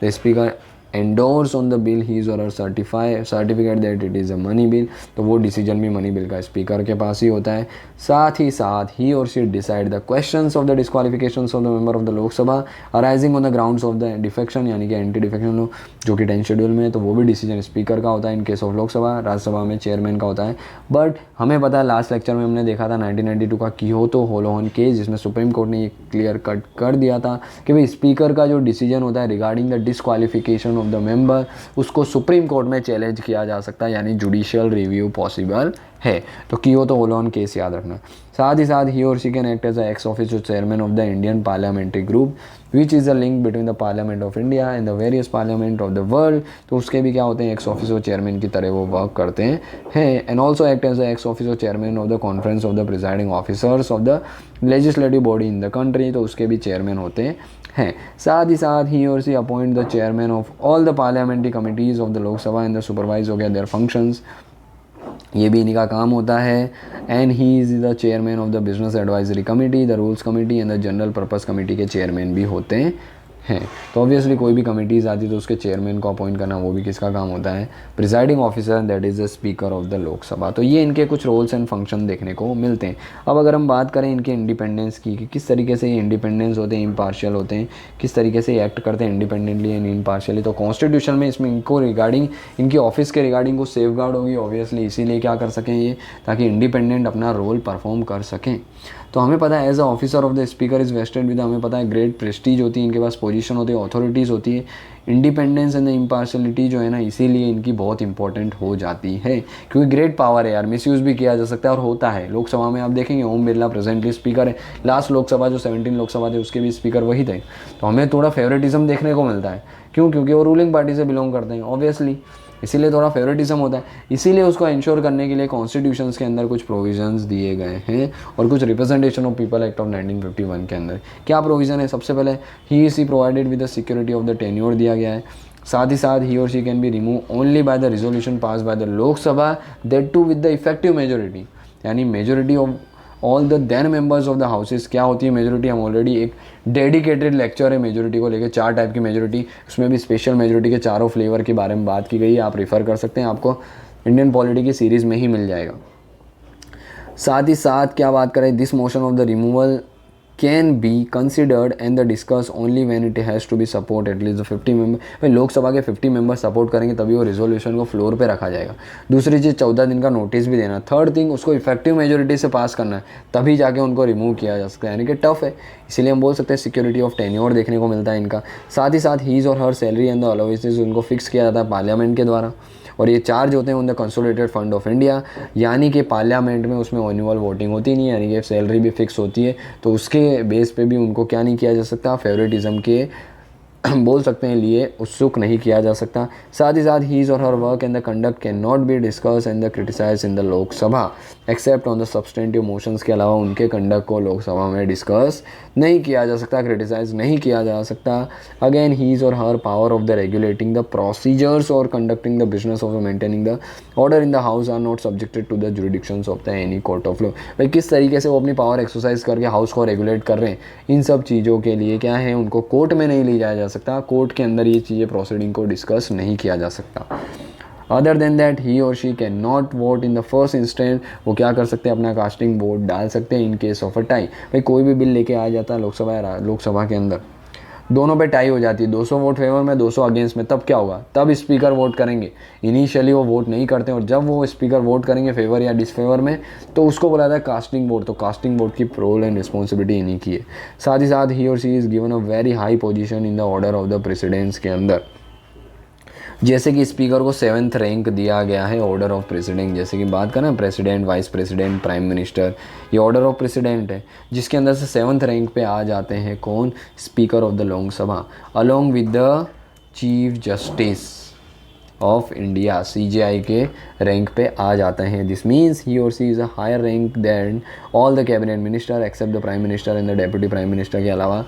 the speaker endorse on the bill his or certificate that it is a money bill, तो वो डिसीजन भी मनी बिल का स्पीकर के पास ही होता है। साथ ही साथ he or she decide the questions of the disqualifications of the member of the Lok Sabha arising on the grounds of the defection यानी कि एंटी डिफेक्शन जो कि 10 शेड्यूल में है, तो वो भी डिसीजन स्पीकर का होता है इन केस ऑफ लोकसभा। राज्यसभा में चेयरमैन का होता है। बट हमें पता है लास्ट लेक्चर में हमने देखा था 1992 का कियोतो होलोहन केस, जिसमें सुप्रीम कोर्ट ने ये क्लियर कट कर दिया था कि भाई स्पीकर का जो डिसीजन होता है regarding the disqualification of the member, उसको सुप्रीम कोर्ट में चैलेंज किया जा सकता है, यानी जुडिशियल रिव्यू पॉसिबल है। तो कियोतो होलोहन केस याद रखना। साथ ही साथ he or she can act as a ex officio chairman of the Indian parliamentary group which is a link between the parliament of India and the various parliament of the world. तो उसके भी क्या होते हैं, एक्स ऑफिशियो चेयरमैन की तरह वो वर्क करते हैं। And also act as a ex officio chairman of the conference of the presiding officers of the legislative body in the country, तो उसके भी चेयरमैन होते हैं। साथ ही साथ he or she appoint the chairman of all the parliamentary committees of the Lok Sabha and the supervise हो गया देयर फंक्शंस, ये भी इन्हीं का काम होता है। And he is the chairman of the business advisory committee, the rules committee and the general purpose committee के चेयरमैन भी होते हैं। तो ऑब्वियसली कोई भी कमिटीज़ आती तो उसके चेयरमैन को अपॉइंट करना वो भी किसका काम होता है, presiding officer, that is the speaker of the Lok Sabha. तो ये इनके कुछ रोल्स एंड फंक्शन देखने को मिलते हैं। अब अगर हम बात करें इनके इंडिपेंडेंस की कि किस तरीके से ये इंडिपेंडेंस होते हैं, इम्पार्शियल होते हैं, किस तरीके से एक्ट करते हैं इंडिपेंडेंटली एंड इम्पार्शियली, तो कॉन्स्टिट्यूशन में इसमें इनको रिगार्डिंग इनकी ऑफिस के रिगार्डिंग को सेफ गार्ड होगी ऑब्वियसली, इसीलिए क्या कर सकें ये, ताकि इंडिपेंडेंट अपना रोल परफॉर्म कर सकें। तो हमें पता है as a officer of the speaker is vested with, हमें पता है ग्रेट प्रेस्टीज होती है, इनके पास पोजीशन होती है, अथॉरिटीज़ होती है। इंडिपेंडेंस एंड द इम्पार्शलिटी जो है ना, इसीलिए इनकी बहुत इंपॉर्टेंट हो जाती है, क्योंकि ग्रेट पावर है यार, मिसयूज़ भी किया जा सकता है और होता है। लोकसभा में आप देखेंगे ओम बिरला प्रेजेंटली स्पीकर है, लास्ट लोकसभा जो 17 लोकसभा थे उसके भी स्पीकर वही थे। तो हमें थोड़ा फेवरेटिज्म देखने को मिलता है, क्यों, क्योंकि वो रूलिंग पार्टी से बिलोंग करते हैं ऑब्वियसली, इसीलिए थोड़ा फेवरेटिज्म होता है। इसीलिए उसको इंश्योर करने के लिए कॉन्स्टिट्यूशंस के अंदर कुछ प्रोविजंस दिए गए हैं और कुछ representation of people act of 1951 के अंदर क्या प्रोविज़न है। सबसे पहले he is provided with the security of the tenure दिया गया है। साथ ही साथ he or she can be remove only by the resolution pass by the Lok Sabha, that too with the effective majority, यानी majority of all the then members of the houses. क्या होती है मेजोरिटी, हम ऑलरेडी एक डेडिकेटेड लेक्चर है मेजोरिटी को लेकर, 4 टाइप की मेजोरिटी, उसमें भी स्पेशल मेजोरिटी के चारों फ्लेवर के बारे में बात की गई है, आप रेफर कर सकते हैं, आपको इंडियन पॉलिटी की सीरीज़ में ही मिल जाएगा। साथ ही साथ क्या बात करें, this motion of the removal can be considered and the discuss only when it has to be support at least the 50 member. भाई लोकसभा के 50 मेंबर सपोर्ट करेंगे तभी वो रिजोल्यूशन को फ्लोर पे रखा जाएगा। दूसरी चीज़ 14 दिन का नोटिस भी देना। थर्ड थिंग, उसको इफेक्टिव मेजोरिटी से पास करना है, तभी जाके उनको रिमूव किया जा सकता है, यानी कि टफ है। इसीलिए हम बोल सकते हैं सिक्योरिटी ऑफ टेन्योर देखने को मिलता है इनका। साथ ही साथ his or her salary and the allowances उनको फिक्स किया जाता है पार्लियामेंट के द्वारा, और ये चार्ज होते हैं on the consolidated fund of India, यानी कि पार्लियामेंट में उसमें एनुअल वोटिंग होती नहीं है, यानी कि सैलरी भी फिक्स होती है, तो उसके बेस पे भी उनको क्या नहीं किया जा सकता, फेवरेटिज्म के बोल सकते हैं लिए उत्सुक नहीं किया जा सकता। साथ ही साथ his or her work and the conduct can not be discuss and the criticise in the Lok Sabha except on the substantive motions, के अलावा उनके कंडक्ट को लोकसभा में डिस्कस नहीं किया जा सकता, क्रिटिसाइज नहीं किया जा सकता। Again his or her power of the regulating the procedures or conducting the business of maintaining the order in the house are not subjected to the jurisdictions of the any court of law. भाई किस तरीके से वो अपनी पावर एक्सरसाइज करके हाउस को रेगुलेट कर रहे हैं, इन सब चीज़ों के लिए क्या है, उनको कोर्ट में नहीं ले जाया जा सकता, कोर्ट के अंदर ये चीज़ें प्रोसीडिंग को डिस्कस नहीं किया जा सकता। Other than that he or she can not vote in the first instance, वो क्या कर सकते हैं, अपना कास्टिंग वोट डाल सकते हैं इन केस ऑफ अ टाई। भाई कोई भी बिल लेके आ जाता है लोकसभा के अंदर, दोनों पे टाई हो जाती है, 200 वोट फेवर में 200 अगेंस्ट में, तब क्या होगा, तब स्पीकर वोट करेंगे। इनिशियली वो वोट नहीं करते, और जब वो स्पीकर वोट करेंगे फेवर या डिसफेवर में, तो उसको बोला जाता है कास्टिंग वोट। तो कास्टिंग वोट की रोल एंड रिस्पॉन्सिबिलिटी इन्हीं की है। साथ ही साथ he or she is given a very high position in the order of the precedence के अंदर। जैसे कि स्पीकर को 7th रैंक दिया गया है ऑर्डर ऑफ प्रेसिडेंट। जैसे कि बात करें president, vice president, prime minister, ये ऑर्डर ऑफ प्रेसिडेंट है, जिसके अंदर से 7th रैंक पे आ जाते हैं कौन, speaker of the Lok Sabha, along with the chief justice of India, CJI के रैंक पे आ जाते हैं। This means he or she is a higher rank than all the cabinet minister except the prime minister and the deputy prime minister. के अलावा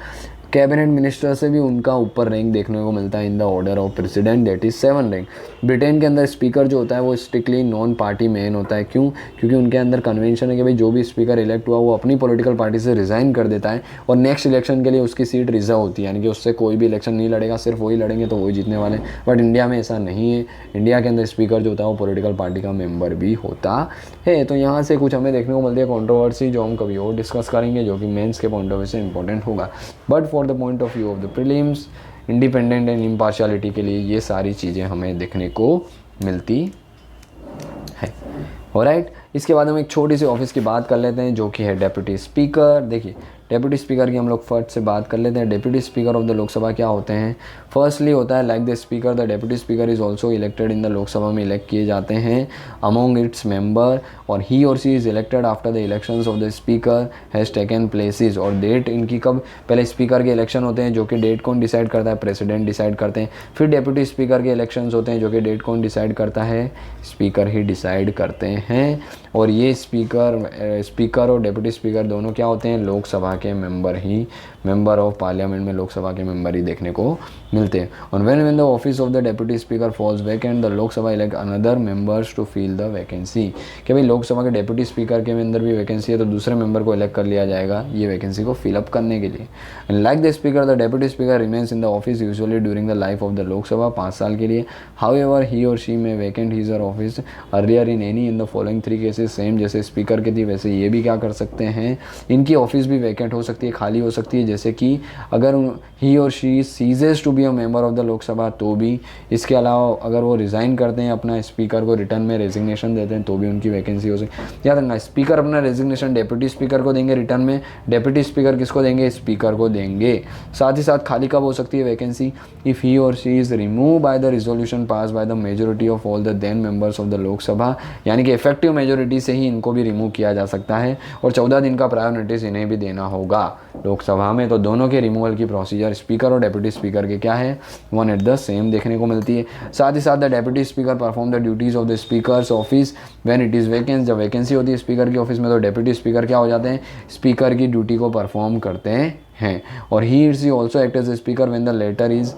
कैबिनेट मिनिस्टर से भी उनका ऊपर रैंक देखने को मिलता है इन the order of president, that is 7 rank. Britain के अंदर स्पीकर जो होता है वो स्ट्रिक्टली नॉन पार्टी मैन होता है। क्यों? क्योंकि उनके अंदर कन्वेंशन है कि भाई जो भी स्पीकर इलेक्ट हुआ वो अपनी पॉलिटिकल पार्टी से रिज़ाइन कर देता है, और नेक्स्ट इलेक्शन के लिए उसकी सीट रिजर्व होती है, यानी कि उससे कोई भी इलेक्शन नहीं लड़ेगा, सिर्फ वही लड़ेंगे तो वही जीतने वाले। बट इंडिया में ऐसा नहीं है, इंडिया के अंदर स्पीकर जो होता है वो पॉलिटिकल पार्टी का मेंबर भी होता है। तो यहाँ से कुछ हमें देखने को मिलती है कॉन्ट्रोवर्सी, जो हम कभी और डिस्कस करेंगे, जो कि मेंस के पॉइंट ऑफ व्यू से इंपॉर्टेंट होगा। But for the point of view of the prelims, independent and impartiality के लिए ये सारी चीज़ें हमें देखने को मिलती है। ऑलराइट, इसके बाद हम एक छोटी सी ऑफिस की बात कर लेते हैं, जो कि है डेप्यूटी स्पीकर। देखिए डेप्यूटी स्पीकर की हम लोग फर्स्ट से बात कर लेते हैं। Deputy speaker of the Lok Sabha क्या होते हैं? फर्स्टली होता है like the speaker, the deputy speaker is also elected in the Lok Sabha में इलेक्ट किए जाते हैं अमोंग इट्स मेंबर, और he or she is elected after the elections of the speaker has taken places. और डेट इनकी कब, पहले स्पीकर के इलेक्शन होते हैं, जो कि डेट कौन डिसाइड करता है, प्रेसिडेंट डिसाइड करते हैं। फिर डेप्यूटी स्पीकर के इलेक्शंस होते हैं, जो कि डेट कौन डिसाइड करता है, स्पीकर ही डिसाइड करते हैं। और ये स्पीकर और डेप्यूटी स्पीकर दोनों क्या होते हैं, लोकसभा के member he, member of parliament में लोकसभा के मेंबर ही देखने को मिलते हैं। और when the office of the deputy speaker falls vacant, the Lok Sabha elect another members to fill the vacancy. कि भाई लोकसभा के डेप्यूटी स्पीकर के अंदर भी वैकेंसी है, तो दूसरे मेंबर को इलेक्ट कर लिया जाएगा ये वैकेंसी को फिलअप करने के लिए। And like the speaker, the deputy speaker remains in the office usually during the life of the Lok Sabha, 5 साल के लिए। हाउएवर ही और शी में वैकेंट हिज और office earlier in any in the following 3 cases. Same जैसे स्पीकर की थी वैसे ये भी क्या कर सकते हैं, इनकी ऑफिस भी वैकेंट हो सकती है, खाली हो सकती है। जैसे कि अगर he or she ceases to be a member of the Lok Sabha तो भी, इसके अलावा अगर वो रिज़ाइन करते हैं अपना स्पीकर को रिटर्न में रेजिग्नेशन देते हैं तो भी उनकी वैकेंसी हो सकती है। याद रखना, स्पीकर अपना रेजिग्नेशन डेप्यूटी स्पीकर को देंगे, रिटर्न में डेप्यूटी स्पीकर किसको देंगे, स्पीकर को देंगे। साथ ही साथ खाली कब हो सकती है vacancy, if he or she is remove by the resolution pass by the majority of all the then members of the Lok Sabha, यानी कि इफेक्टिव मेजोरिटी से ही इनको भी रिमूव किया जा सकता है। और 14 दिन का प्रायर नोटिस इन्हें भी देना होगा लोकसभा में। तो दोनों के रिमूवल की प्रोसीजर स्पीकर और डेप्यूटी स्पीकर के क्या है, वन एट द सेम देखने को मिलती है। साथ ही साथ the deputy speaker perform the duties of the speakers office when it is vacant. जब वैकेंसी होती है स्पीकर की ऑफिस में, तो डेप्यूटी स्पीकर क्या हो जाते हैं, स्पीकर की ड्यूटी को परफॉर्म करते हैं। और he is also act as a speaker when the latter is,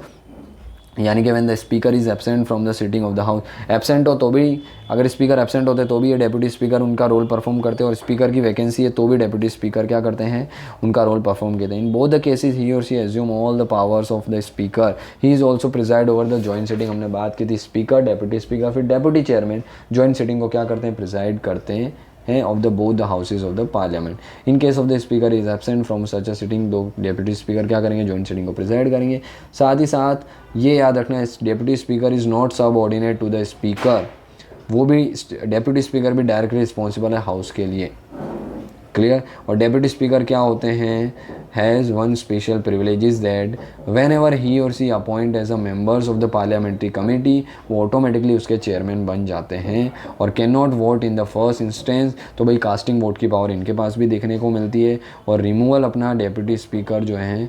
यानी कि when the speaker is absent from the sitting of the house. Absent हो तो भी, अगर स्पीकर एब्सेंट होते तो भी ये डेप्यूटी स्पीकर उनका रोल परफॉर्म करते हैं, और स्पीकर की वैकेंसी है तो भी डेप्यूटी स्पीकर क्या करते हैं, उनका रोल परफॉर्म करते हैं। In both the cases he or she assume all the powers of the speaker. He is also preside over the joint sitting. हमने बात की थी स्पीकर, डेप्यूटी स्पीकर, फिर डेप्यूटी चेयरमैन जॉइंट सिटिंग को क्या करते हैं, प्रिजाइड करते हैं of the both the houses of the parliament. In case of the speaker is absent from such a sitting, दो डेप्यूटी स्पीकर क्या करेंगे, जॉइंट सिटिंग को प्रिजाइड करेंगे। साथ ही साथ ये याद रखना है, deputy speaker is not subordinate to the speaker. वो भी डेप्यूटी स्पीकर भी डायरेक्टली रिस्पॉन्सिबल है हाउस के लिए, क्लियर। और डेप्यूटी स्पीकर क्या होते हैं, has one special privileges that whenever he or she appoint as a members of the parliamentary committee, वो ऑटोमेटिकली उसके चेयरमैन बन जाते हैं। और can not vote in the first instance, तो भाई कास्टिंग वोट की पावर इनके पास भी देखने को मिलती है। और रिमूवल अपना डेप्यूटी स्पीकर जो हैं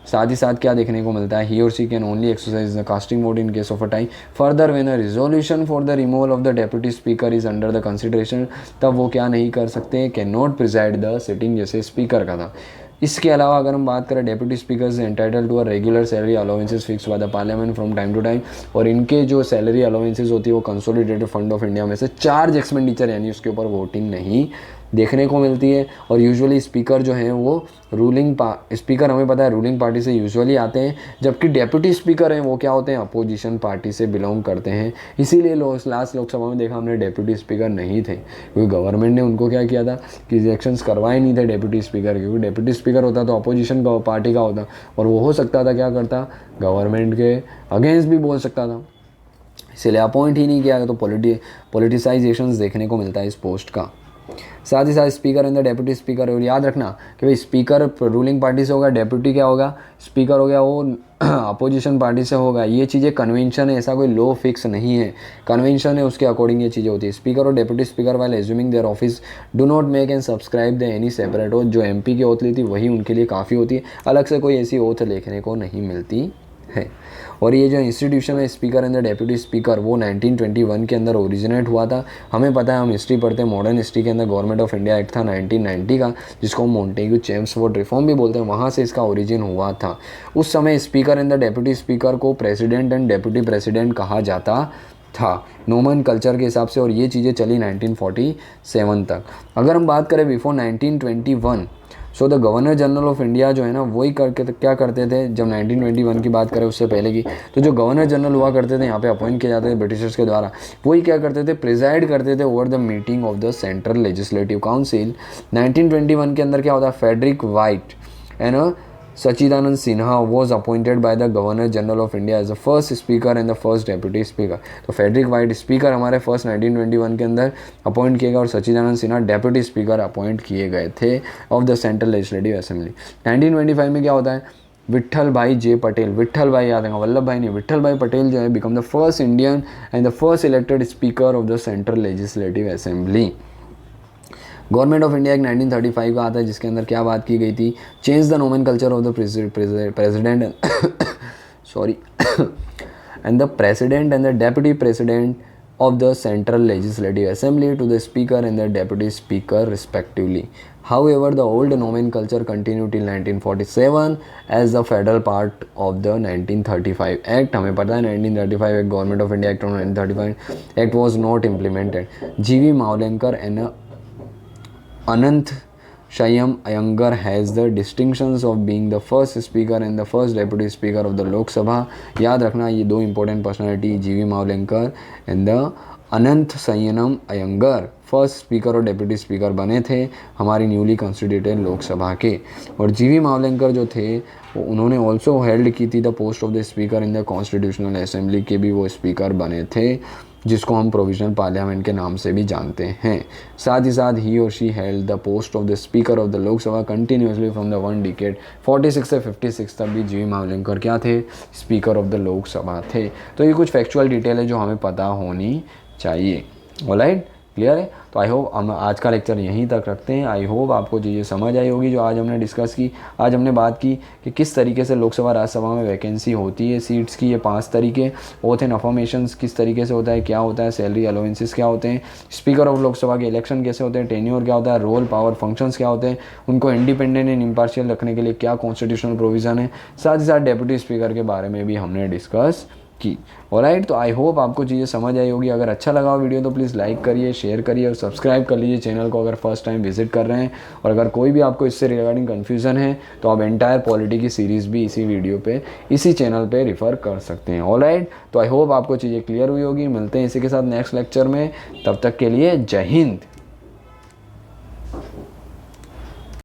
साथ ही साथ क्या देखने को मिलता है, he or she can only exercise the casting vote in case of a tie. Further when a resolution for the removal of the deputy speaker is under the consideration, तब वो क्या नहीं कर सकते, can not preside the sitting, जैसे स्पीकर का था। इसके अलावा अगर हम बात करें, deputy speaker is entitle to a regular salary allowances fix by the parliament from time to time. और इनके जो सैलरी अलाउंसेस होती है वो कंसोलिडेटेड फंड ऑफ इंडिया में से चार्ज एक्सपेंडिचर, यानी उसके ऊपर वोटिंग नहीं देखने को मिलती है। और यूजुअली स्पीकर जो हैं वो स्पीकर हमें पता है रूलिंग पार्टी से यूजुअली आते हैं, जबकि डेप्यूटी स्पीकर हैं वो क्या होते हैं, अपोजिशन पार्टी से बिलोंग करते हैं। इसीलिए लास्ट लोकसभा में देखा हमने डेप्यूटी स्पीकर नहीं थे, क्योंकि गवर्नमेंट ने उनको क्या किया था कि इलेक्शंस करवाए नहीं थे डेप्यूटी स्पीकर, क्योंकि डेप्यूटी स्पीकर होता तो अपोजिशन पार्टी का होता और वो हो सकता था क्या करता, गवर्नमेंट के अगेंस्ट भी बोल सकता था, इसलिए अपॉइंट ही नहीं किया गया। तो पॉलिटिसाइजेशंस देखने को मिलता है इस पोस्ट का। साथ ही साथ speaker and the deputy speaker, और याद रखना कि भाई स्पीकर रूलिंग पार्टी से होगा, डेप्यूटी क्या होगा, स्पीकर हो गया वो अपोजिशन पार्टी से होगा। ये चीज़ें कन्वेंशन है, ऐसा कोई लॉ फिक्स नहीं है, कन्वेंशन है, उसके अकॉर्डिंग ये चीज़ें होती है। स्पीकर और डेप्यूटी स्पीकर वाले assuming their office do not make and subscribe the any separate oath. जो एमपी की ओथ ली थी वही उनके लिए काफ़ी होती है, अलग से कोई ऐसी ओथ देखने को नहीं मिलती है। और ये जो इंस्टीट्यूशन है speaker and the deputy speaker, वो 1921 के अंदर ओरिजिनेट हुआ था। हमें पता है, हम हिस्ट्री पढ़ते हैं, मॉडर्न हिस्ट्री के अंदर गवर्नमेंट ऑफ इंडिया एक्ट था 1990 का, जिसको हम मोंटेग्यू चेम्सफोर्ड रिफॉर्म भी बोलते हैं, वहाँ से इसका ओरिजिन हुआ था। उस समय speaker and the deputy speaker को प्रेसिडेंट एंड डेप्यूटी प्रेसिडेंट कहा जाता था नोमन कल्चर के हिसाब से, और ये चीज़ें चली 1947 तक। अगर हम बात करें before 1921, so the governor general of India जो है ना, वही करके क्या करते थे, जब 1921 की बात करें उससे पहले की, तो जो गवर्नर जनरल हुआ करते थे यहाँ पे अपॉइंट किए जाते थे ब्रिटिशर्स के द्वारा, वही क्या करते थे, प्रिजाइड करते थे over the meeting of the central legislative council. 1921 के अंदर क्या होता है, Frederick Whyte and Sachidanand Sinha was appointed by the Governor General of India as the first speaker and the first deputy speaker। तो फेडरिक वाइट स्पीकर हमारे फर्स्ट 1921 के अंदर अपॉइंट किए गए, और Sachidanand Sinha deputy speaker appoint किए गए थे of the central legislative assembly. 1925 में क्या होता है, विट्ठल भाई जे पटेल, विट्ठल भाई याद है, वल्लभ भाई नहीं, विट्ठल भाई पटेल जो है become the first Indian and the first elected speaker of the central legislative assembly. Government of India एक 1935 का आता है, जिसके अंदर क्या बात की गई थी, change the nomenclature of the president sorry and the president and the deputy president of the Central Legislative Assembly to the Speaker and the Deputy Speaker respectively. However, the old nomenclature continued till 1947 as the federal part of the 1935 Act. हमें पता है 1935 Act, Government of India Act of 1935 Act was not implemented. G.V. Mavlenkar and Ananth Shayam Iyengar has the distinctions of being the first speaker and the first deputy speaker of the Lok Sabha. याद रखना ये दो important personality, G.V. Mavlenkar and the Ananthasayanam Ayyangar first speaker और डेप्यूटी स्पीकर बने थे हमारी न्यूली कॉन्स्टिट्यूटेड लोकसभा के। और जीवी मावलेंकर जो थे वो उन्होंने ऑल्सो हेल्ड की थी the post of the speaker in the constitutional assembly के भी वो स्पीकर बने थे, जिसको हम प्रोविजनल पार्लियामेंट के नाम से भी जानते हैं। साथ ही साथ he or she held the post of the speaker of the Lok Sabha continuously from the 1 decade 46 से 56 तक भी जीवी मावलेंकर क्या थे, स्पीकर ऑफ द लोकसभा थे। तो ये कुछ फैक्चुअल डिटेल है जो हमें पता होनी चाहिए। ऑलराइट, क्लियर है। तो आई होप हम आज का लेक्चर यहीं तक रखते हैं। आई होप आपको चीज़ें समझ आई होगी जो आज हमने डिस्कस की। आज हमने बात की कि किस तरीके से लोकसभा राज्यसभा में वैकेंसी होती है सीट्स की, ये 5 तरीके, ओथ एंड अफर्मेशंस किस तरीके से होता है, क्या होता है, सैलरी अलाउंसेस क्या होते हैं, स्पीकर ऑफ लोकसभा के इलेक्शन कैसे होते हैं, टेन्योर क्या होता है, रोल पावर फंक्शंस क्या होते हैं, उनको इंडिपेंडेंट एंड इम्पार्शियल रखने के लिए क्या कॉन्स्टिट्यूशनल प्रोविज़न है, साथ ही साथ डेप्यूटी स्पीकर के बारे में भी हमने डिस्कस की। ऑलराइट, तो आई होप आपको चीज़ें समझ आई होगी। अगर अच्छा लगा हो वीडियो तो प्लीज़ लाइक करिए, शेयर करिए और सब्सक्राइब कर लीजिए चैनल को अगर फर्स्ट टाइम विजिट कर रहे हैं। और अगर कोई भी आपको इससे रिगार्डिंग कन्फ्यूज़न है तो आप एंटायर पॉलिटी की सीरीज़ भी इसी वीडियो पे इसी चैनल पे रिफ़र कर सकते हैं। ऑलराइट, तो आई होप आपको चीज़ें क्लियर हुई होगी। मिलते हैं इसी के साथ नेक्स्ट लेक्चर में, तब तक के लिए जय हिंद।